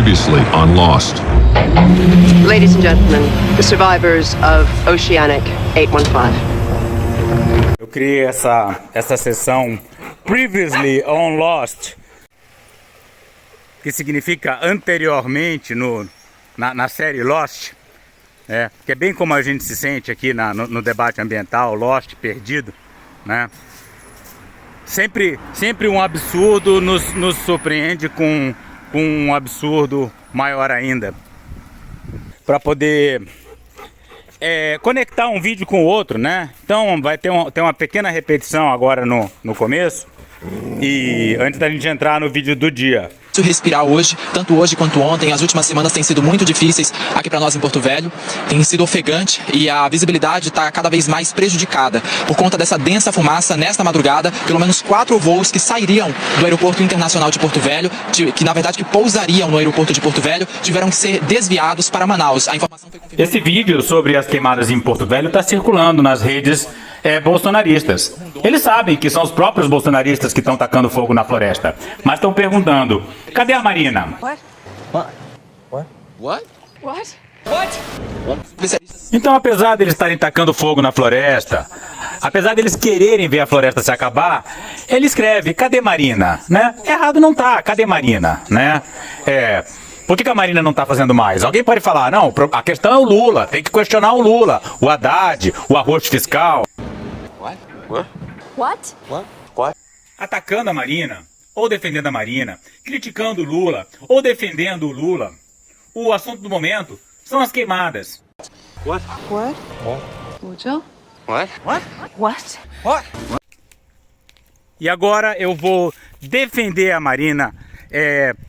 Previously on Lost. Ladies and gentlemen, the survivors of Oceanic 815. Eu criei essa sessão Previously on Lost, que significa anteriormente na série Lost, que é bem como a gente se sente aqui no debate ambiental, Lost, perdido, né? Sempre um absurdo nos surpreende com um absurdo maior ainda, para poder conectar um vídeo com o outro, né? Então vai ter uma pequena repetição agora no começo, e antes da gente entrar no vídeo do dia. Respirar hoje, tanto hoje quanto ontem, as últimas semanas têm sido muito difíceis aqui para nós em Porto Velho, tem sido ofegante e a visibilidade está cada vez mais prejudicada por conta dessa densa fumaça. Nesta madrugada, pelo menos 4 voos que sairiam do Aeroporto Internacional de Porto Velho, que na verdade pousariam no aeroporto de Porto Velho, tiveram que ser desviados para Manaus. A informação foi confirmada. Esse vídeo sobre as queimadas em Porto Velho está circulando nas redes bolsonaristas. Eles sabem que são os próprios bolsonaristas que estão tacando fogo na floresta, mas estão perguntando: cadê a Marina? What? Então, apesar deles estarem tacando fogo na floresta, apesar deles quererem ver a floresta se acabar, ele escreve: cadê Marina? Né? Errado não tá, cadê Marina? Né? Por que a Marina não está fazendo mais? Alguém pode falar: não, a questão é o Lula, tem que questionar o Lula, o Haddad, o arroz fiscal. What? Atacando a Marina, ou defendendo a Marina, criticando o Lula, ou defendendo o Lula. O assunto do momento são as queimadas. What? E agora eu vou defender a Marina,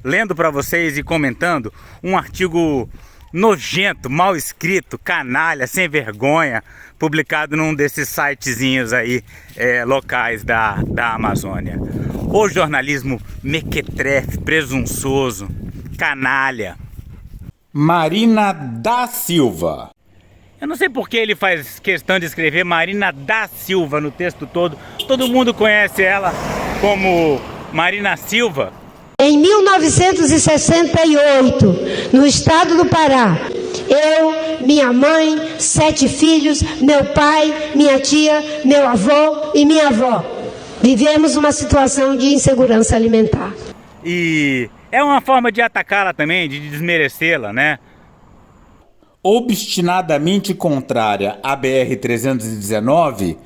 lendo para vocês e comentando um artigo nojento, mal escrito, canalha, sem vergonha, publicado num desses sitezinhos aí locais da Amazônia. O jornalismo mequetrefe, presunçoso, canalha. Marina da Silva. Eu não sei por que ele faz questão de escrever Marina da Silva no texto todo. Todo mundo conhece ela como Marina Silva. Em 1968, no estado do Pará, eu, minha mãe, 7 filhos, meu pai, minha tia, meu avô e minha avó vivemos uma situação de insegurança alimentar. E é uma forma de atacá-la também, de desmerecê-la, né? Obstinadamente contrária à BR-319,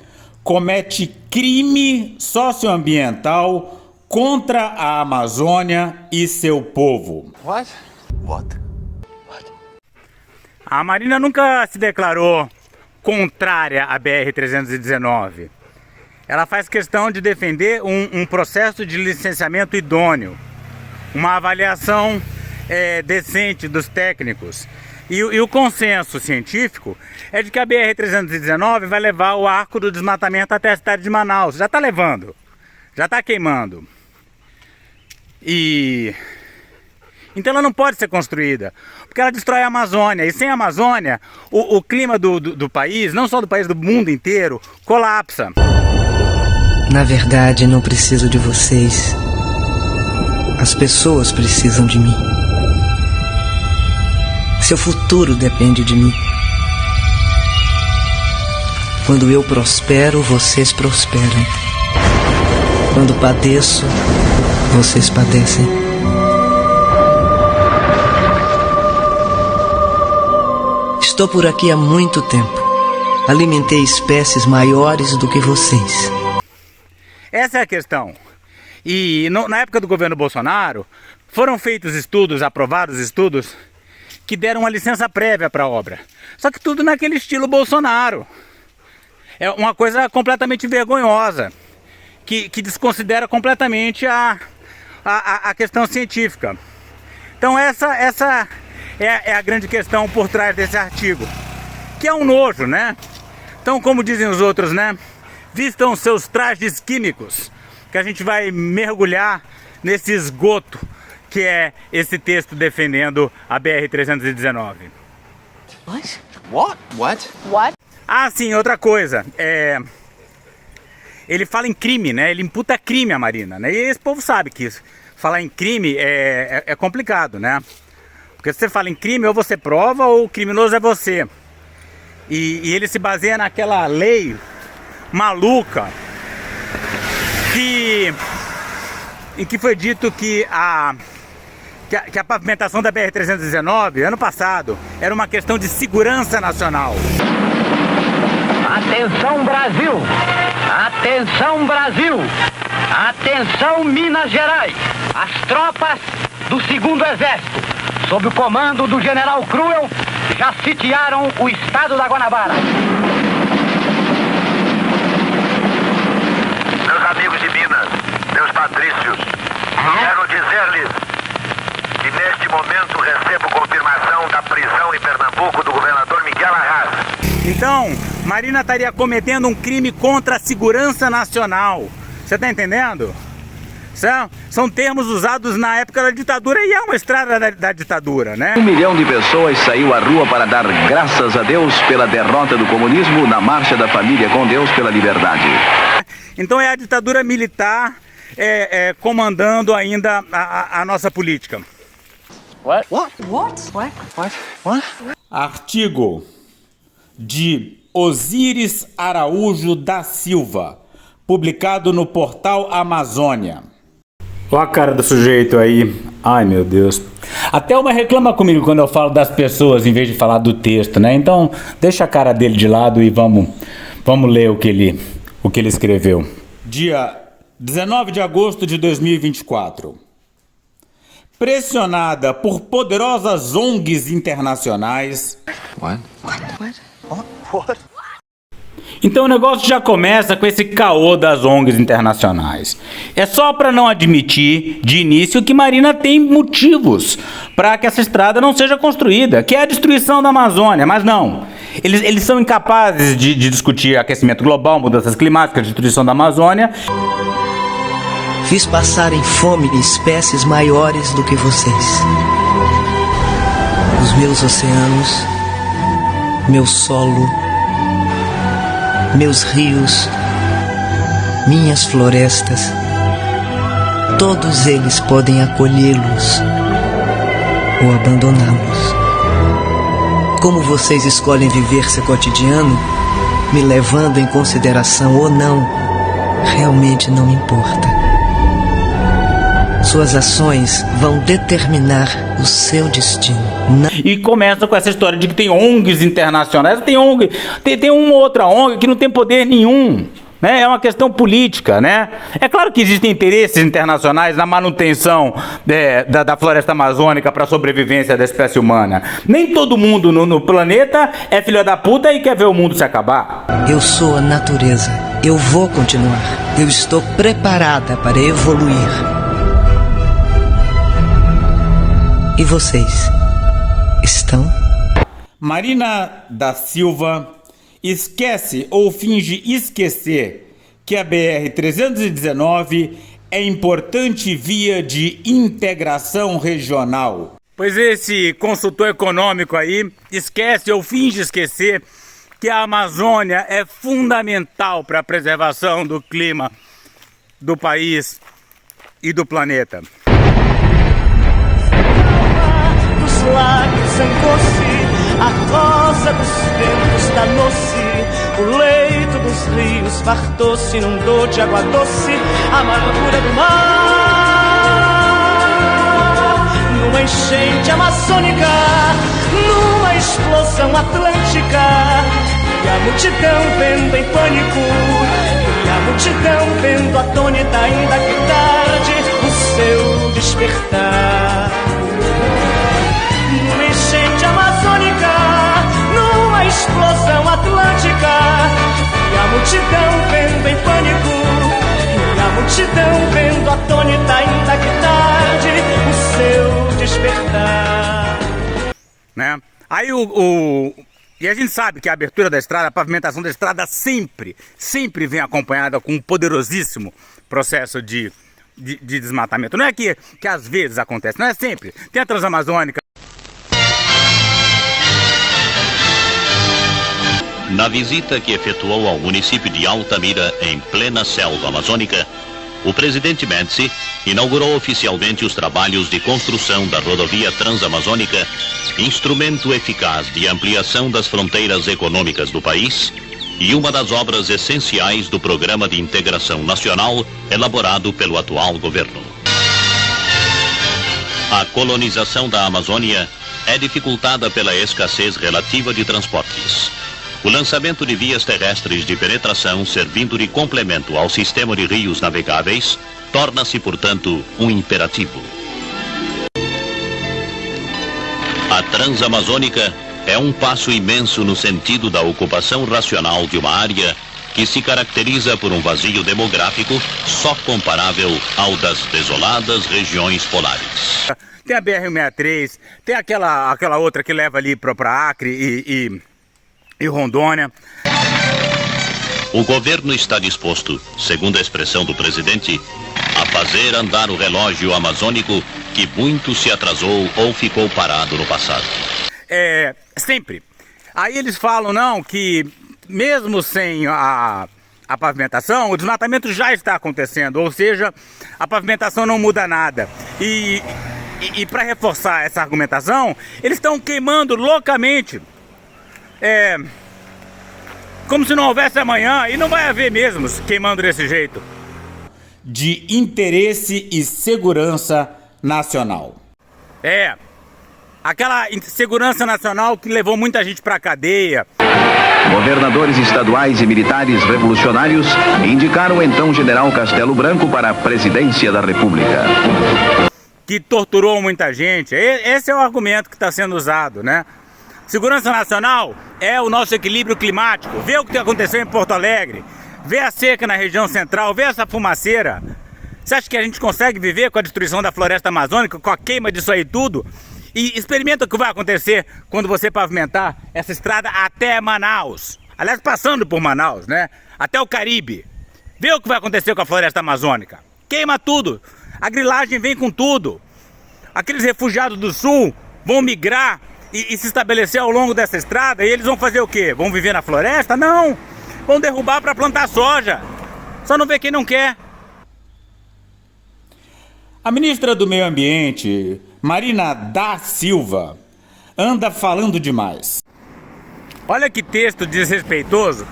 comete crime socioambiental contra a Amazônia e seu povo. What? A Marina nunca se declarou contrária à BR-319. Ela faz questão de defender um processo de licenciamento idôneo, uma avaliação decente dos técnicos. E o consenso científico é de que a BR-319 vai levar o arco do desmatamento até a cidade de Manaus. Já está levando, já está queimando. Então ela não pode ser construída, porque ela destrói a Amazônia. E sem a Amazônia, o clima do país, não só do país, do mundo inteiro, colapsa. Na verdade, não preciso de vocês. As pessoas precisam de mim. Seu futuro depende de mim. Quando eu prospero, vocês prosperam. Quando padeço, vocês padecem. Estou por aqui há muito tempo. Alimentei espécies maiores do que vocês. Essa é a questão. E na época do governo Bolsonaro, foram feitos estudos, aprovados estudos, que deram uma licença prévia para a obra. Só que tudo naquele estilo Bolsonaro. É uma coisa completamente vergonhosa, que desconsidera completamente a questão científica. Então essa é a grande questão por trás desse artigo, que é um nojo, né? Então, como dizem os outros, né? Vistam seus trajes químicos, que a gente vai mergulhar nesse esgoto que é esse texto defendendo a BR-319. What? Ah, sim, outra coisa. Ele fala em crime, né? Ele imputa crime à Marina, né? E esse povo sabe que falar em crime é complicado, né? Porque se você fala em crime, ou você prova ou o criminoso é você. E ele se baseia naquela lei maluca em que foi dito que a pavimentação da BR-319, ano passado, era uma questão de segurança nacional. Atenção, Brasil! Atenção, Brasil! Atenção, Minas Gerais! As tropas do 2º Exército, sob o comando do General Cruel, já sitiaram o estado da Guanabara. Meus amigos de Minas, meus patrícios, quero dizer-lhes que neste momento recebo confirmação da prisão em Pernambuco do governador Miguel Arras. Então, Marina estaria cometendo um crime contra a segurança nacional. Você está entendendo? São termos usados na época da ditadura e é uma estrada da ditadura, né? 1 milhão de pessoas saiu à rua para dar graças a Deus pela derrota do comunismo na Marcha da Família com Deus pela Liberdade. Então é a ditadura militar comandando ainda a nossa política. What? Artigo de Osíris Araújo da Silva, publicado no portal Amazônia. Olha a cara do sujeito aí. Ai, meu Deus. Até uma reclama comigo quando eu falo das pessoas em vez de falar do texto, né? Então, deixa a cara dele de lado e vamos ler o que ele escreveu. Dia 19 de agosto de 2024. Pressionada por poderosas ONGs internacionais... What? Então o negócio já começa com esse caô das ONGs internacionais. É só para não admitir de início que Marina tem motivos para que essa estrada não seja construída, que é a destruição da Amazônia, mas não. Eles são incapazes de discutir aquecimento global, mudanças climáticas, destruição da Amazônia. Fiz passarem fome espécies maiores do que vocês. Os meus oceanos, meu solo, meus rios, minhas florestas, todos eles podem acolhê-los ou abandoná-los. Como vocês escolhem viver seu cotidiano, me levando em consideração ou não, realmente não importa. Suas ações vão determinar o seu destino. E começa com essa história de que tem ONGs internacionais. Tem uma outra ONG que não tem poder nenhum, né? É uma questão política, né? É claro que existem interesses internacionais na manutenção da floresta amazônica para a sobrevivência da espécie humana. Nem todo mundo no planeta é filho da puta e quer ver o mundo se acabar. Eu sou a natureza. Eu vou continuar. Eu estou preparada para evoluir. E vocês estão? Marina da Silva esquece ou finge esquecer que a BR-319 é importante via de integração regional. Pois esse consultor econômico aí esquece ou finge esquecer que a Amazônia é fundamental para a preservação do clima do país e do planeta. Lagos zangou-se, a rosa dos ventos danou-se, o leito dos rios fartou-se, inundou de água doce a amargura do mar. Numa enchente amazônica, numa explosão atlântica, e a multidão vendo em pânico, e a multidão vendo atônita ainda que tarde o seu despertar. Numa enchente amazônica, numa explosão atlântica, e a multidão vendo em pânico, e a multidão vendo atônita ainda que tarde o seu despertar. Né? Aí e a gente sabe que a abertura da estrada, a pavimentação da estrada sempre vem acompanhada com um poderosíssimo processo de desmatamento. Não é que às vezes acontece, não é sempre. Tem a Transamazônica. Na visita que efetuou ao município de Altamira, em plena selva amazônica, o presidente Médici inaugurou oficialmente os trabalhos de construção da rodovia Transamazônica, instrumento eficaz de ampliação das fronteiras econômicas do país e uma das obras essenciais do Programa de Integração Nacional elaborado pelo atual governo. A colonização da Amazônia é dificultada pela escassez relativa de transportes. O lançamento de vias terrestres de penetração, servindo de complemento ao sistema de rios navegáveis, torna-se, portanto, um imperativo. A Transamazônica é um passo imenso no sentido da ocupação racional de uma área que se caracteriza por um vazio demográfico só comparável ao das desoladas regiões polares. Tem a BR-163, tem aquela outra que leva ali para Acre e Rondônia. O governo está disposto, segundo a expressão do presidente, a fazer andar o relógio amazônico que muito se atrasou ou ficou parado no passado. Sempre. Aí eles falam, não, que mesmo sem a pavimentação, o desmatamento já está acontecendo, ou seja, a pavimentação não muda nada. E para reforçar essa argumentação, eles estão queimando loucamente, como se não houvesse amanhã, e não vai haver mesmo queimando desse jeito. De interesse e segurança nacional. Aquela segurança nacional que levou muita gente para a cadeia. Governadores estaduais e militares revolucionários indicaram o então general Castelo Branco para a presidência da República. Que torturou muita gente. Esse é o argumento que está sendo usado, né? Segurança nacional é o nosso equilíbrio climático. Vê o que aconteceu em Porto Alegre. Vê a seca na região central. Vê essa fumaceira. Você acha que a gente consegue viver com a destruição da floresta amazônica, com a queima disso aí tudo? E experimenta o que vai acontecer quando você pavimentar essa estrada até Manaus. Aliás, passando por Manaus, né? Até o Caribe. Vê o que vai acontecer com a floresta amazônica. Queima tudo. A grilagem vem com tudo. Aqueles refugiados do sul vão migrar e se estabelecer ao longo dessa estrada. E eles vão fazer o quê? Vão viver na floresta? Não. Vão derrubar para plantar soja. Só não vê quem não quer. A ministra do Meio Ambiente, Marina da Silva, anda falando demais. Olha que texto desrespeitoso.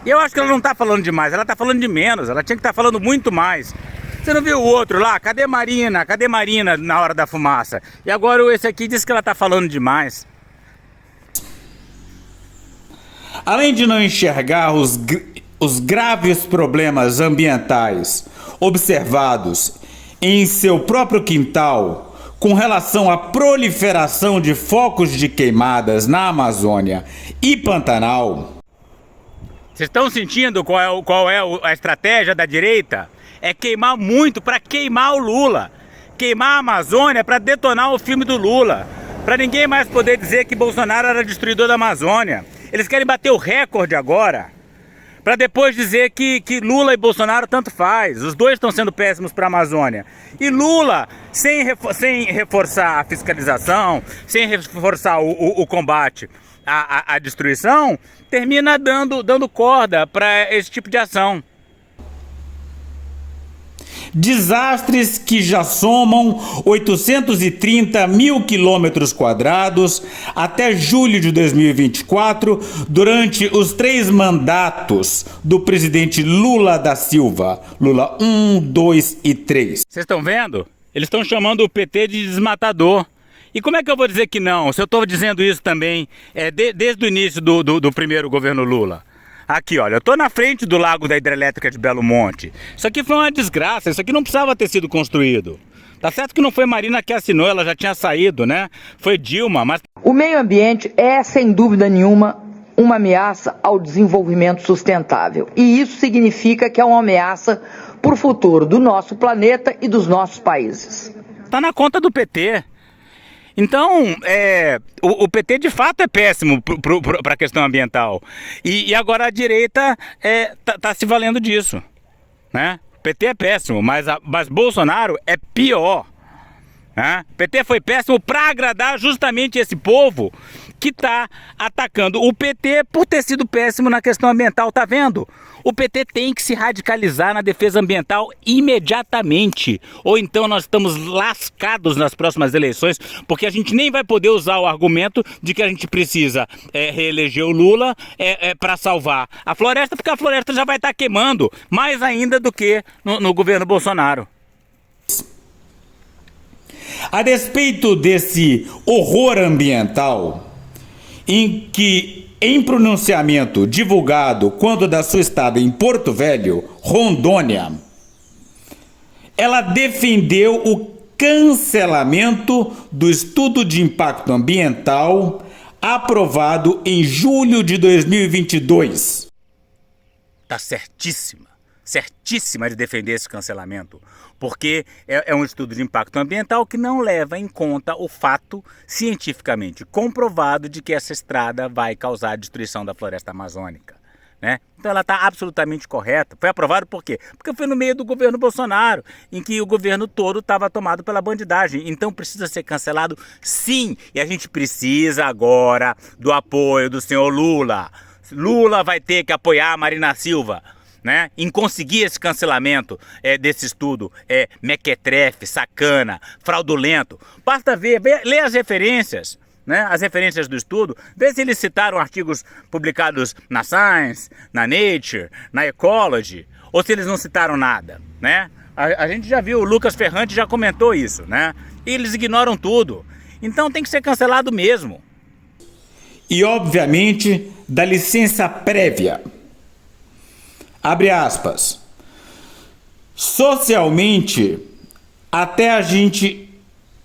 E eu acho que ela não está falando demais, ela está falando de menos. Ela tinha que estar falando muito mais. Você não viu o outro lá? Cadê Marina? Cadê Marina na hora da fumaça? E agora esse aqui diz que ela está falando demais. Além de não enxergar os graves problemas ambientais observados em seu próprio quintal com relação à proliferação de focos de queimadas na Amazônia e Pantanal. Vocês estão sentindo qual é a estratégia da direita? É queimar muito para queimar o Lula. Queimar a Amazônia para detonar o filme do Lula. Para ninguém mais poder dizer que Bolsonaro era destruidor da Amazônia. Eles querem bater o recorde agora. Para depois dizer que Lula e Bolsonaro tanto faz. Os dois estão sendo péssimos para a Amazônia. E Lula, sem reforçar a fiscalização, sem reforçar o combate à destruição, termina dando corda para esse tipo de ação. Desastres que já somam 830 mil quilômetros quadrados até julho de 2024, durante os 3 mandatos do presidente Lula da Silva. Lula 1, 2 e 3. Vocês estão vendo? Eles estão chamando o PT de desmatador. E como é que eu vou dizer que não? Se eu estou dizendo isso também desde o início do primeiro governo Lula. Aqui, olha, eu tô na frente do lago da hidrelétrica de Belo Monte. Isso aqui foi uma desgraça, isso aqui não precisava ter sido construído. Tá certo que não foi Marina que assinou, ela já tinha saído, né? Foi Dilma, mas... O meio ambiente é, sem dúvida nenhuma, uma ameaça ao desenvolvimento sustentável. E isso significa que é uma ameaça para o futuro do nosso planeta e dos nossos países. Tá na conta do PT. Então, o PT de fato é péssimo para a questão ambiental. E agora a direita tá se valendo disso, né? O PT é péssimo, mas Bolsonaro é pior. Né? O PT foi péssimo para agradar justamente esse povo que está atacando o PT por ter sido péssimo na questão ambiental, tá vendo? O PT tem que se radicalizar na defesa ambiental imediatamente, ou então nós estamos lascados nas próximas eleições, porque a gente nem vai poder usar o argumento de que a gente precisa reeleger o Lula para salvar a floresta, porque a floresta já vai estar queimando, mais ainda do que no governo Bolsonaro. A despeito desse horror ambiental, em pronunciamento divulgado quando da sua estada em Porto Velho, Rondônia, ela defendeu o cancelamento do estudo de impacto ambiental aprovado em julho de 2022. Tá certíssima de defender esse cancelamento, porque é um estudo de impacto ambiental que não leva em conta o fato cientificamente comprovado de que essa estrada vai causar a destruição da floresta amazônica, né? Então ela está absolutamente correta. Foi aprovado por quê? Porque foi no meio do governo Bolsonaro, em que o governo todo estava tomado pela bandidagem. Então precisa ser cancelado, sim, e a gente precisa agora do apoio do senhor Lula. Lula vai ter que apoiar a Marina Silva, né, em conseguir esse cancelamento desse estudo mequetrefe, sacana, fraudulento. Basta ler as referências, né, as referências do estudo, ver se eles citaram artigos publicados na Science, na Nature, na Ecology, ou se eles não citaram nada, né? A gente já viu, o Lucas Ferrante já comentou isso, né? E eles ignoram tudo. Então tem que ser cancelado mesmo. E obviamente da licença prévia. Abre aspas. Socialmente, até a gente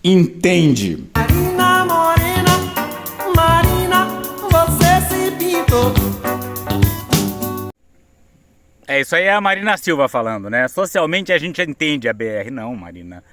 entende. Marina morena, Marina, você se pintou. Isso aí é a Marina Silva falando, né? Socialmente a gente entende a BR. Não, Marina.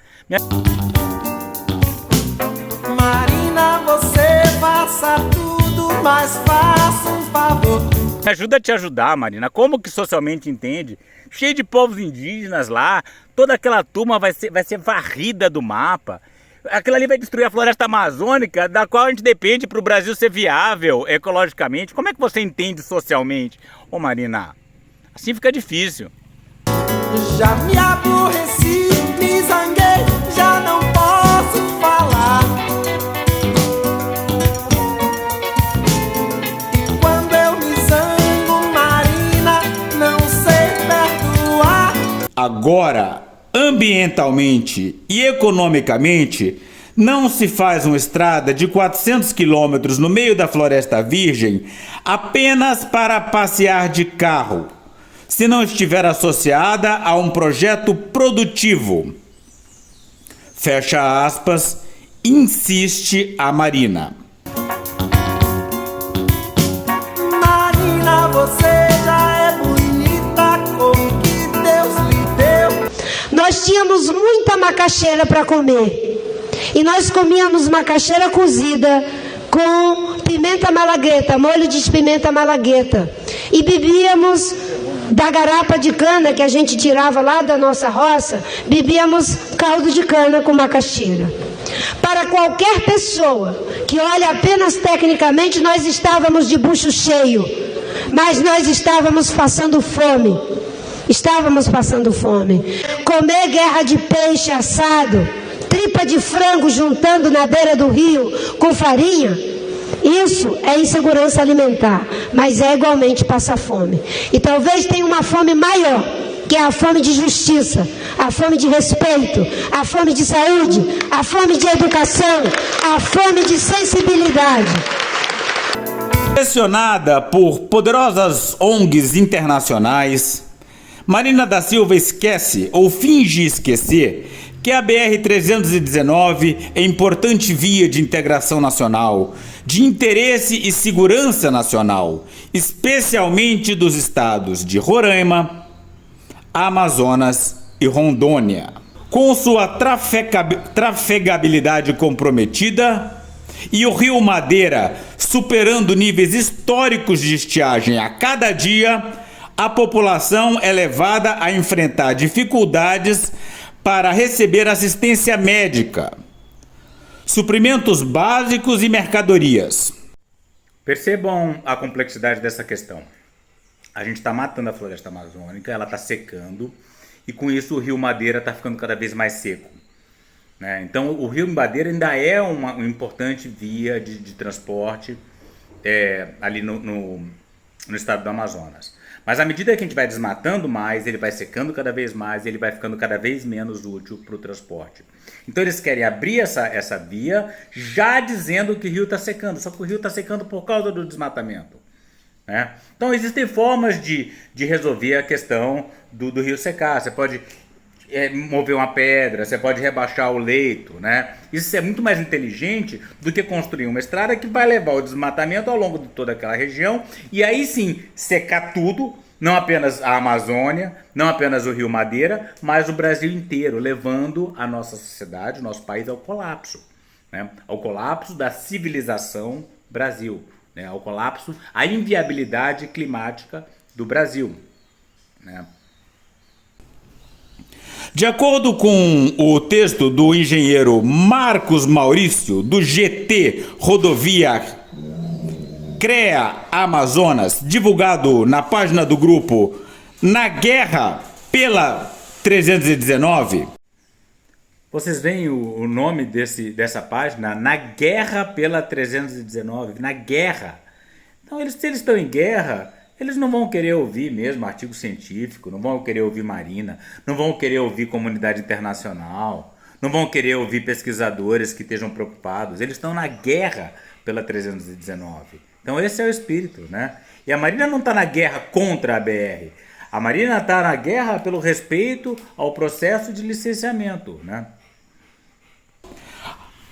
Marina, você faça tudo, mas faça um favor. Me ajuda a te ajudar, Marina. Como que socialmente entende? Cheio de povos indígenas lá, toda aquela turma vai ser varrida do mapa. Aquilo ali vai destruir a floresta amazônica, da qual a gente depende para o Brasil ser viável ecologicamente. Como é que você entende socialmente? Ô Marina, assim fica difícil. Já me aborreci, me zanguei, já não posso falar. Agora, ambientalmente e economicamente, não se faz uma estrada de 400 quilômetros no meio da Floresta Virgem apenas para passear de carro, se não estiver associada a um projeto produtivo. Fecha aspas, insiste a Marina. Marina, você já é bonita como que Deus lhe deu. Nós tínhamos muita macaxeira para comer. E nós comíamos macaxeira cozida com pimenta malagueta, molho de pimenta malagueta. E bebíamos da garapa de cana que a gente tirava lá da nossa roça, bebíamos caldo de cana com macaxeira. Para qualquer pessoa que olhe apenas tecnicamente, nós estávamos de bucho cheio, mas nós estávamos passando fome. Estávamos passando fome. Comer guerra de peixe assado, tripa de frango juntando na beira do rio com farinha, isso é insegurança alimentar, mas é igualmente passar fome. E talvez tenha uma fome maior, que é a fome de justiça, a fome de respeito, a fome de saúde, a fome de educação, a fome de sensibilidade. Pressionada por poderosas ONGs internacionais, Marina da Silva esquece ou finge esquecer que a BR-319 é importante via de integração nacional, de interesse e segurança nacional, especialmente dos estados de Roraima, Amazonas e Rondônia. Com sua trafegabilidade comprometida e o rio Madeira superando níveis históricos de estiagem a cada dia, a população é levada a enfrentar dificuldades para receber assistência médica, suprimentos básicos e mercadorias. Percebam a complexidade dessa questão. A gente está matando a floresta amazônica, ela está secando, e com isso o rio Madeira está ficando cada vez mais seco, né? Então o rio Madeira ainda é uma importante via de transporte ali no estado do Amazonas. Mas à medida que a gente vai desmatando mais, ele vai secando cada vez mais, ele vai ficando cada vez menos útil para o transporte. Então eles querem abrir essa via já dizendo que o rio está secando, só que o rio está secando por causa do desmatamento, né? Então existem formas de resolver a questão do rio secar. Você pode mover uma pedra, você pode rebaixar o leito, né? Isso é muito mais inteligente do que construir uma estrada que vai levar o desmatamento ao longo de toda aquela região e aí sim secar tudo, não apenas a Amazônia, não apenas o rio Madeira, mas o Brasil inteiro, levando a nossa sociedade, o nosso país ao colapso, né? Ao colapso da civilização Brasil, né? Ao colapso, à inviabilidade climática do Brasil, né? De acordo com o texto do engenheiro Marcos Maurício, do GT Rodovia CREA Amazonas, divulgado na página do grupo Na Guerra pela 319. Vocês veem o nome dessa página? Na Guerra pela 319. Na guerra. Então, se eles estão em guerra, eles não vão querer ouvir mesmo artigo científico, não vão querer ouvir Marina, não vão querer ouvir comunidade internacional, não vão querer ouvir pesquisadores que estejam preocupados. Eles estão na guerra pela 319. Então esse é o espírito, né? E a Marina não está na guerra contra a BR. A Marina está na guerra pelo respeito ao processo de licenciamento, né?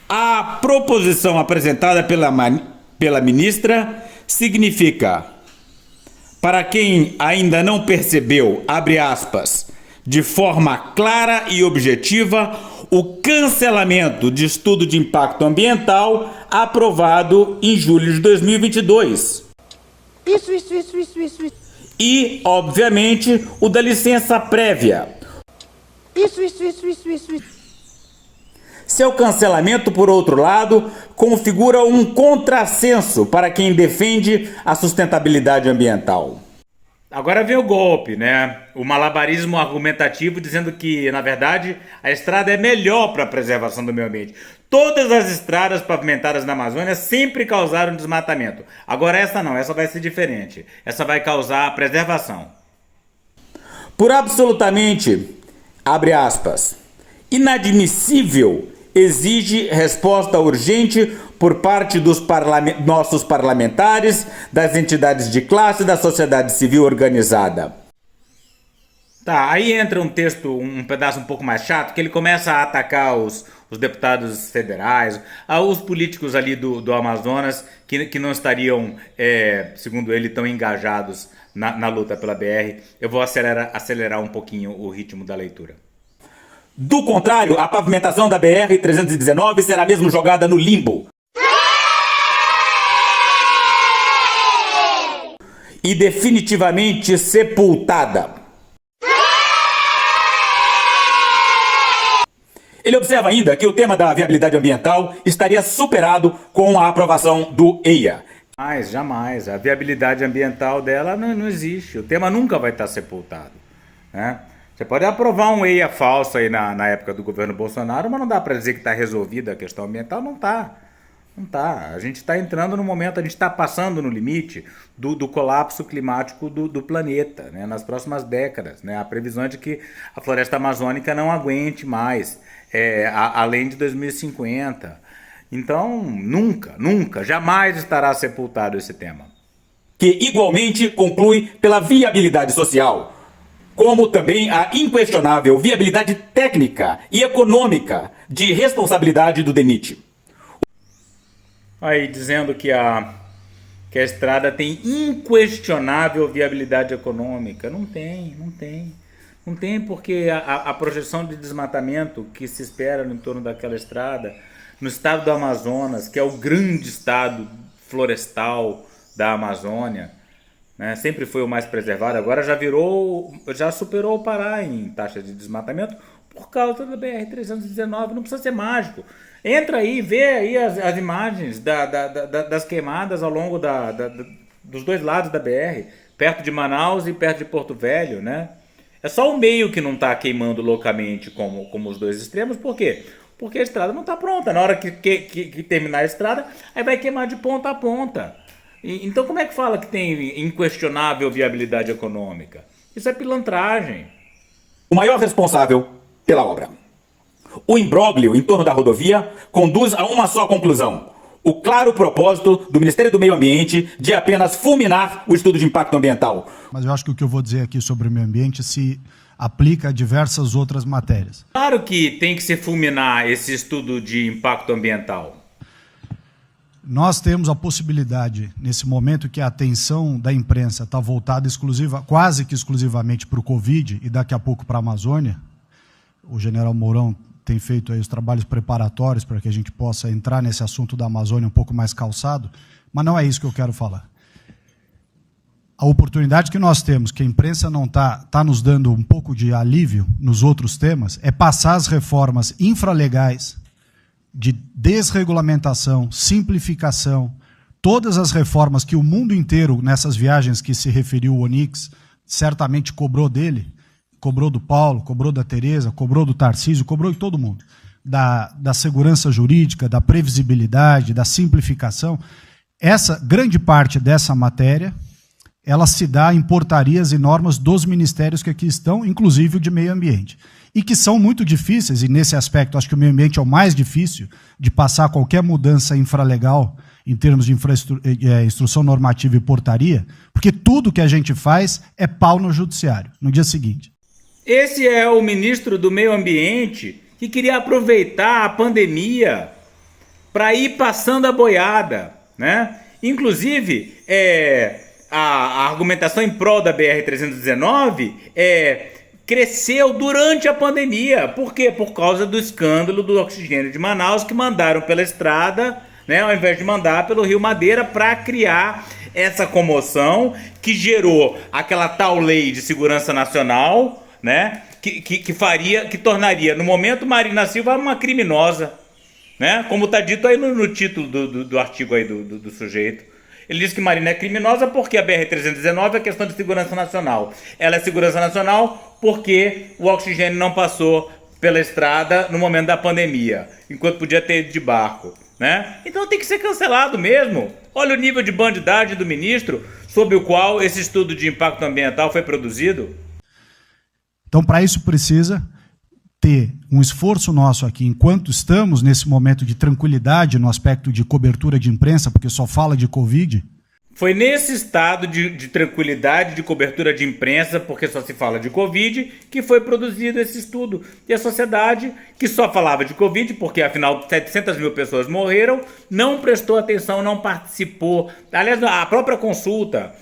A proposição apresentada pela ministra significa, para quem ainda não percebeu, abre aspas, de forma clara e objetiva, o cancelamento de estudo de impacto ambiental aprovado em julho de 2022. Isso. E, obviamente, o da licença prévia. Isso. Seu cancelamento, por outro lado, configura um contrassenso para quem defende a sustentabilidade ambiental. Agora vem o golpe, né? O malabarismo argumentativo dizendo que, na verdade, a estrada é melhor para a preservação do meio ambiente. Todas as estradas pavimentadas na Amazônia sempre causaram desmatamento. Agora essa não, essa vai ser diferente. Essa vai causar preservação. Por absolutamente, abre aspas, inadmissível, exige resposta urgente por parte dos nossos parlamentares, das entidades de classe e da sociedade civil organizada. Tá, aí entra um texto, um pedaço um pouco mais chato, que ele começa a atacar os deputados federais, os políticos ali do Amazonas, que não estariam, segundo ele, tão engajados na luta pela BR. Eu vou acelerar um pouquinho o ritmo da leitura. Do contrário, a pavimentação da BR-319 será mesmo jogada no limbo. E definitivamente sepultada. Ele observa ainda que o tema da viabilidade ambiental estaria superado com a aprovação do EIA. Mas jamais, a viabilidade ambiental dela não existe, o tema nunca vai estar sepultado, né? Você pode aprovar um EIA falso aí na época do governo Bolsonaro, mas não dá para dizer que está resolvida a questão ambiental, não está. Não tá. A gente está entrando no momento, a gente está passando no limite do colapso climático do planeta, né? Nas próximas décadas, né? A previsão é de que a floresta amazônica não aguente mais, além de 2050. Então, nunca, jamais estará sepultado esse tema. Que igualmente conclui pela viabilidade social, como também a inquestionável viabilidade técnica e econômica de responsabilidade do DENIT. Aí dizendo que a estrada tem inquestionável viabilidade econômica. Não tem. Não tem porque a projeção de desmatamento que se espera no entorno daquela estrada, no estado do Amazonas, que é o grande estado florestal da Amazônia, né? Sempre foi o mais preservado, agora já superou o Pará em taxa de desmatamento por causa da BR-319, não precisa ser mágico. Entra aí, vê aí as imagens das queimadas ao longo dos dois lados da BR, perto de Manaus e perto de Porto Velho, né? É só o meio que não está queimando loucamente como os dois extremos. Por quê? Porque a estrada não está pronta. Na hora que terminar a estrada, aí vai queimar de ponta a ponta. Então como é que fala que tem inquestionável viabilidade econômica? Isso é pilantragem. O maior responsável pela obra. O imbróglio em torno da rodovia conduz a uma só conclusão: o claro propósito do Ministério do Meio Ambiente de apenas fulminar o estudo de impacto ambiental. Mas eu acho que o que eu vou dizer aqui sobre o meio ambiente se aplica a diversas outras matérias. Claro que tem que se fulminar esse estudo de impacto ambiental. Nós temos a possibilidade, nesse momento que a atenção da imprensa está voltada quase que exclusivamente para o Covid e daqui a pouco para a Amazônia. O general Mourão tem feito aí os trabalhos preparatórios para que a gente possa entrar nesse assunto da Amazônia um pouco mais calçado, mas não é isso que eu quero falar. A oportunidade que nós temos, que a imprensa não está nos dando um pouco de alívio nos outros temas, é passar as reformas infralegais de desregulamentação, simplificação, todas as reformas que o mundo inteiro, nessas viagens que se referiu o Onix, certamente cobrou dele, cobrou do Paulo, cobrou da Tereza, cobrou do Tarcísio, cobrou de todo mundo. Da segurança jurídica, da previsibilidade, da simplificação. Essa grande parte dessa matéria, ela se dá em portarias e normas dos ministérios que aqui estão, inclusive o de meio ambiente. E que são muito difíceis, e nesse aspecto acho que o meio ambiente é o mais difícil de passar qualquer mudança infralegal em termos de instrução normativa e portaria, porque tudo que a gente faz é pau no judiciário, no dia seguinte. Esse é o ministro do Meio Ambiente que queria aproveitar a pandemia para ir passando a boiada, né? Inclusive, a argumentação em prol da BR-319 cresceu durante a pandemia. Por quê? Por causa do escândalo do oxigênio de Manaus, que mandaram pela estrada, né, ao invés de mandar pelo Rio Madeira, para criar essa comoção que gerou aquela tal lei de segurança nacional, né, que tornaria, no momento, Marina Silva uma criminosa, né, como está dito aí no título do artigo aí do sujeito. Ele diz que Marina é criminosa porque a BR-319 é questão de segurança nacional. Ela é segurança nacional porque o oxigênio não passou pela estrada no momento da pandemia, enquanto podia ter ido de barco, né? Então tem que ser cancelado mesmo. Olha o nível de bandidagem do ministro sob o qual esse estudo de impacto ambiental foi produzido. Então, para isso precisa ter um esforço nosso aqui, enquanto estamos nesse momento de tranquilidade no aspecto de cobertura de imprensa, porque só fala de Covid. Foi nesse estado de tranquilidade, de cobertura de imprensa, porque só se fala de Covid, que foi produzido esse estudo. E a sociedade, que só falava de Covid, porque afinal 700 mil pessoas morreram, não prestou atenção, não participou. Aliás, a própria consulta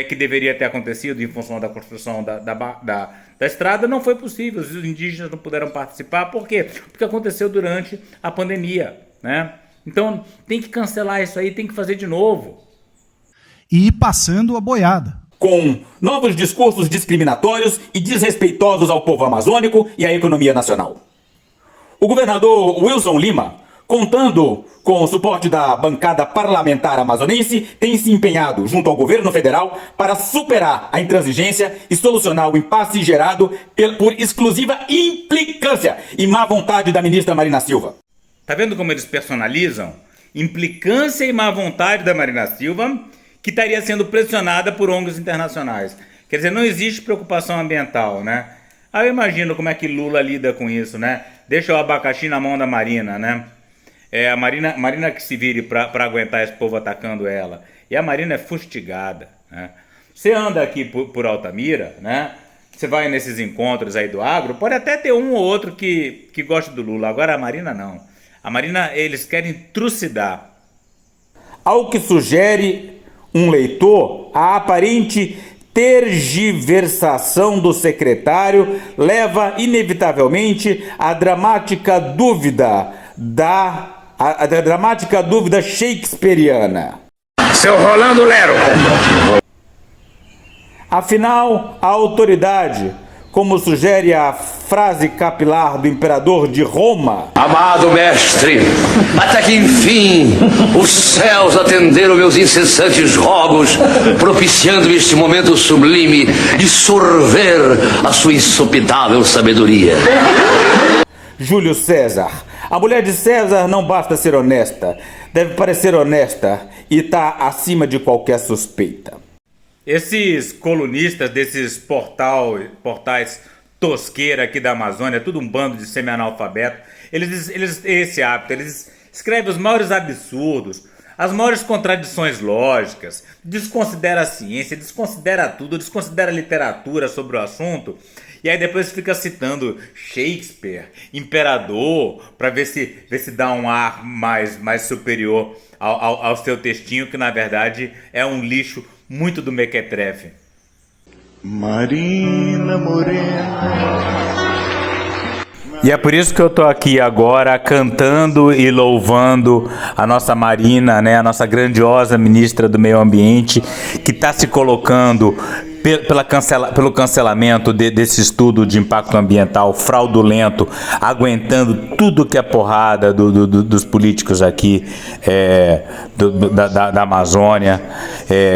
que deveria ter acontecido em função da construção da estrada não foi possível. Os indígenas não puderam participar. Por quê? Porque aconteceu durante a pandemia, né? Então tem que cancelar isso aí, tem que fazer de novo. E ir passando a boiada. Com novos discursos discriminatórios e desrespeitosos ao povo amazônico e à economia nacional. O governador Wilson Lima, contando com o suporte da bancada parlamentar amazonense, tem se empenhado junto ao governo federal para superar a intransigência e solucionar o impasse gerado por exclusiva implicância e má vontade da ministra Marina Silva. Tá vendo como eles personalizam? Implicância e má vontade da Marina Silva, que estaria sendo pressionada por ONGs internacionais. Quer dizer, não existe preocupação ambiental, né? Aí eu imagino como é que Lula lida com isso, né? Deixa o abacaxi na mão da Marina, né? A Marina que se vire para aguentar esse povo atacando ela. E a Marina é fustigada, né? Você anda aqui por Altamira, né? Você vai nesses encontros aí do agro, pode até ter um ou outro que gosta do Lula. Agora a Marina não. A Marina, eles querem trucidar. Ao que sugere um leitor, a aparente tergiversação do secretário leva inevitavelmente à dramática dúvida shakespeariana. Seu Rolando Lero. Afinal, a autoridade, como sugere a frase capilar do imperador de Roma: Amado mestre, até que enfim os céus atenderam meus incessantes rogos, propiciando este momento sublime de sorver a sua insopitável sabedoria. Júlio César. A mulher de César não basta ser honesta, deve parecer honesta e está acima de qualquer suspeita. Esses colunistas desses portais tosqueira aqui da Amazônia, tudo um bando de semi-analfabeto, eles esse hábito, eles escrevem os maiores absurdos, as maiores contradições lógicas, desconsidera a ciência, desconsidera tudo, desconsidera a literatura sobre o assunto, e aí depois fica citando Shakespeare, imperador, para ver se dá um ar mais superior ao seu textinho, que na verdade é um lixo muito do mequetrefe. Marina Morena. E é por isso que eu tô aqui agora cantando e louvando a nossa Marina, né, a nossa grandiosa ministra do Meio Ambiente, que está se colocando pelo cancelamento desse estudo de impacto ambiental fraudulento, aguentando tudo que é porrada dos políticos aqui da Amazônia,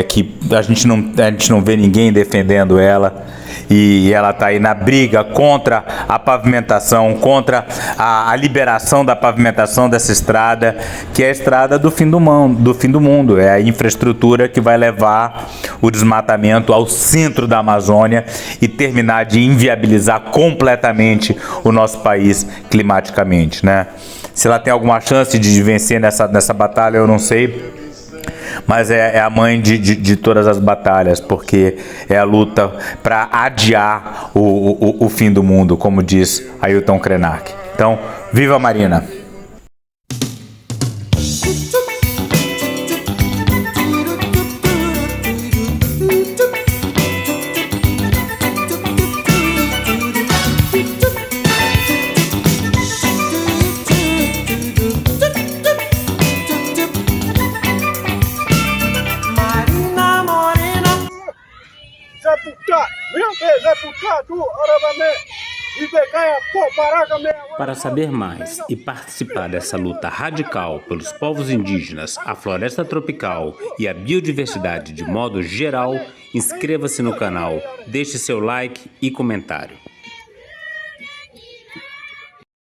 que a gente não vê ninguém defendendo ela. E ela está aí na briga contra a pavimentação, contra a liberação da pavimentação dessa estrada, que é a estrada do fim do mundo. É a infraestrutura que vai levar o desmatamento ao centro da Amazônia e terminar de inviabilizar completamente o nosso país climaticamente, né? Se ela tem alguma chance de vencer nessa batalha, eu não sei. Mas é a mãe de todas as batalhas, porque é a luta para adiar o fim do mundo, como diz Ailton Krenak. Então, viva Marina! Para saber mais e participar dessa luta radical pelos povos indígenas, a floresta tropical e a biodiversidade de modo geral, inscreva-se no canal, deixe seu like e comentário.